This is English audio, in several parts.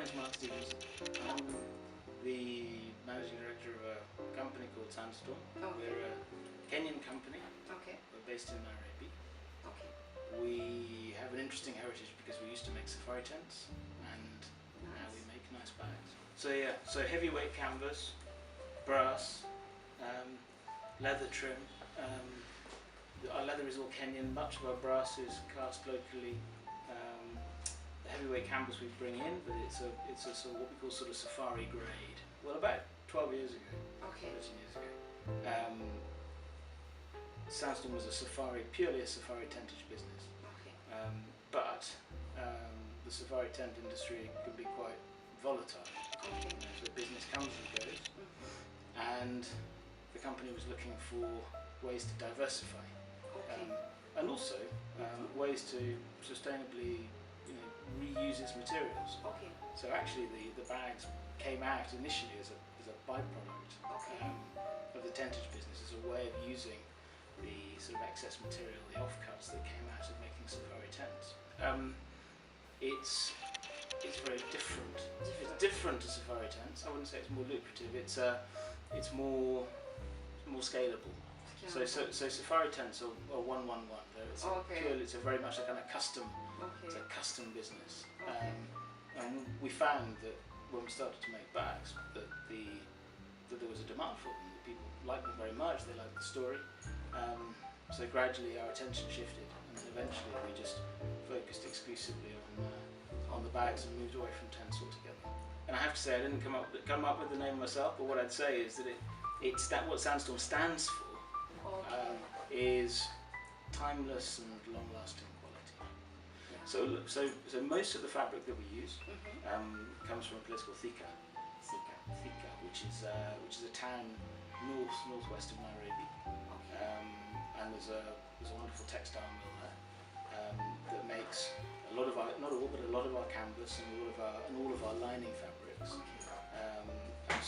name's Mark Stephenson. I'm the managing director of a company called Sandstorm. Okay. We're a Kenyan company. Okay. We're based in Nairobi. Okay. We have an interesting heritage because we used to make safari tents and now we Nice. make nice bags. So yeah, so heavyweight canvas, brass, leather trim. Our leather is all Kenyan, much of our brass is cast locally. The heavyweight canvas we bring in, but it's a sort of what we call sort of safari grade. Well, about 12 years ago, Okay. 13 years ago, Sandstorm was purely a safari tentage business. Okay. But the safari tent industry can be quite volatile. Okay. So business comes and goes, and the company was looking for ways to diversify, Okay. and also ways to sustainably, reuse its materials. Okay. So actually, the bags came out initially as a byproduct Okay. of the tentage business, as a way of using the sort of excess material, the offcuts that came out of making safari tents. It's very different. It's different to safari tents. I wouldn't say it's more lucrative. It's more scalable. So safari tents are 111. It's Okay. purely, it's a very much a kind of custom. Okay. It's a custom business. Okay. And we found that when we started to make bags, that there was a demand for them. That people liked them very much. They liked the story. So gradually our attention shifted, and then eventually we just focused exclusively on the bags and moved away from tents altogether. And I have to say, I didn't come up with the name myself, but what I'd say is that what Sandstorm stands for Okay. is timeless and long-lasting quality. Yeah. So most of the fabric that we use comes from a place called Thika, which is a town northwest of Nairobi. Okay. And there's a wonderful textile mill there that makes a lot of our, not all, but a lot of our canvas and all of our lining fabrics.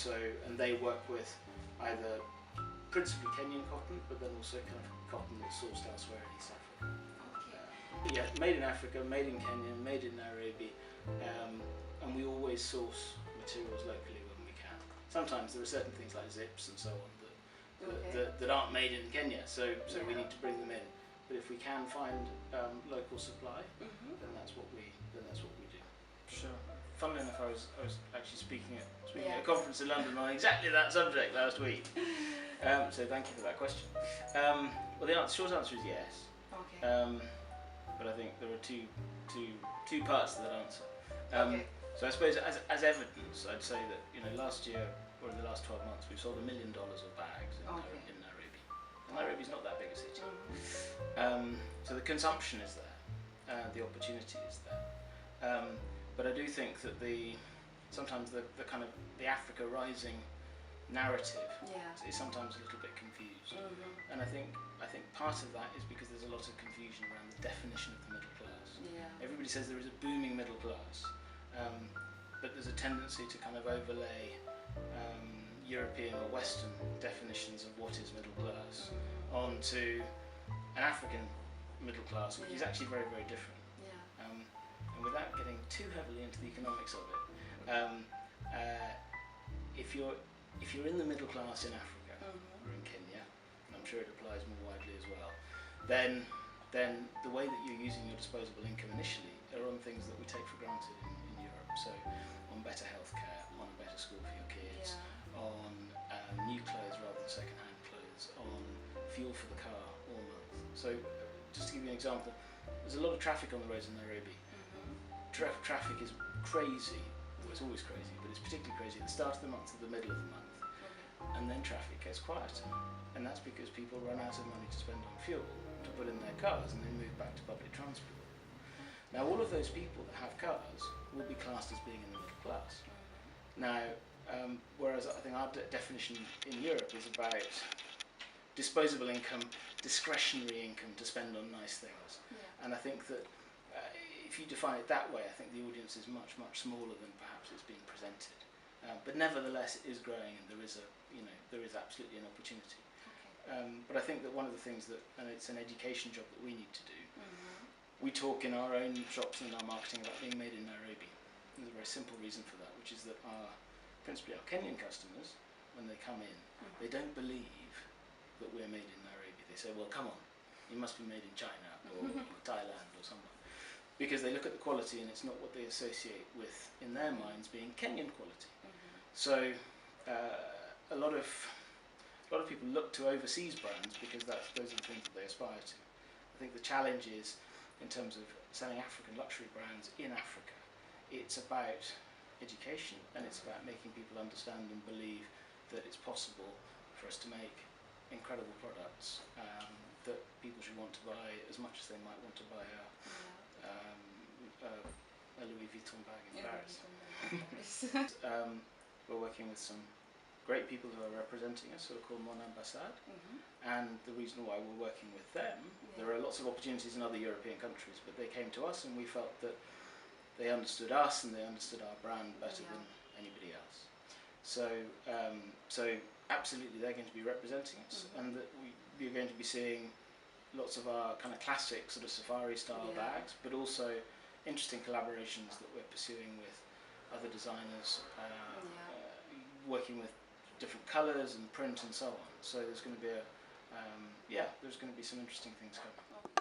Okay. And they work with either principally Kenyan cotton, but then also kind of cotton that's sourced elsewhere in East Africa. Okay. Yeah, made in Africa, made in Kenya, made in Nairobi, and we always source materials locally when we can. Sometimes there are certain things like zips and so on that aren't made in Kenya, so we need to bring them in. But if we can find local supply, then that's what we do. Sure. Funnily enough, I was actually speaking at a conference in London on exactly that subject last week. So thank you for that question. Well, the short answer is yes. Okay. But I think there are two parts to that answer. Okay. So I suppose as evidence, I'd say that last year or in the last 12 months we've sold $1 million of bags in Nairobi. And Nairobi's not that big a city. So the consumption is there, the opportunity is there. But I do think that sometimes the kind of the Africa rising narrative is sometimes a little bit confused. And I think part of that is because there's a lot of confusion around the definition of the middle class. Yeah. Everybody says there is a booming middle class, but there's a tendency to kind of overlay European or Western definitions of what is middle class onto an African middle class, which is actually very, very different. Yeah. And without getting too heavily into the economics of it, if you're in the middle class in Africa or in Kenya, and I'm sure it applies more widely as well, then the way that you're using your disposable income initially are on things that we take for granted in Europe. So on better healthcare, on a better school for your kids, on new clothes rather than second-hand clothes, on fuel for the car all month. So just to give you an example, there's a lot of traffic on the roads in Nairobi. Traffic is crazy. Well, it's always crazy, but it's particularly crazy at the start of the month to the middle of the month. And then traffic gets quieter. And that's because people run out of money to spend on fuel to put in their cars and they move back to public transport. Now all of those people that have cars will be classed as being in the middle class. Now, whereas I think our definition in Europe is about disposable income, discretionary income to spend on nice things. And I think that if you define it that way, I think the audience is much, much smaller than perhaps it's being presented. But nevertheless, it is growing, and there is absolutely an opportunity. But I think that one of the things and it's an education job that we need to do. We talk in our own shops and in our marketing about being made in Nairobi. there's a very simple reason for that, which is that principally our Kenyan customers, when they come in, they don't believe that we're made in Nairobi. They say, well, come on, you must be made in China or Thailand or somewhere. Because they look at the quality and it's not what they associate with, in their minds, being Kenyan quality. So a lot of people look to overseas brands because those are the things that they aspire to. I think the challenge is, in terms of selling African luxury brands in Africa, it's about education and it's about making people understand and believe that it's possible for us to make incredible products that people should want to buy as much as they might want to buy a Louis Vuitton bag in Paris. We're working with some great people who are representing us, who are called Mon Ambassade, and the reason why we're working with them, there are lots of opportunities in other European countries, but they came to us and we felt that they understood us and they understood our brand better than anybody else. So absolutely they're going to be representing us, and that we're going to be seeing lots of our kind of classic sort of safari style bags, but also interesting collaborations that we're pursuing with other designers, working with different colours and print and so on. So there's going to be there's going to be some interesting things coming.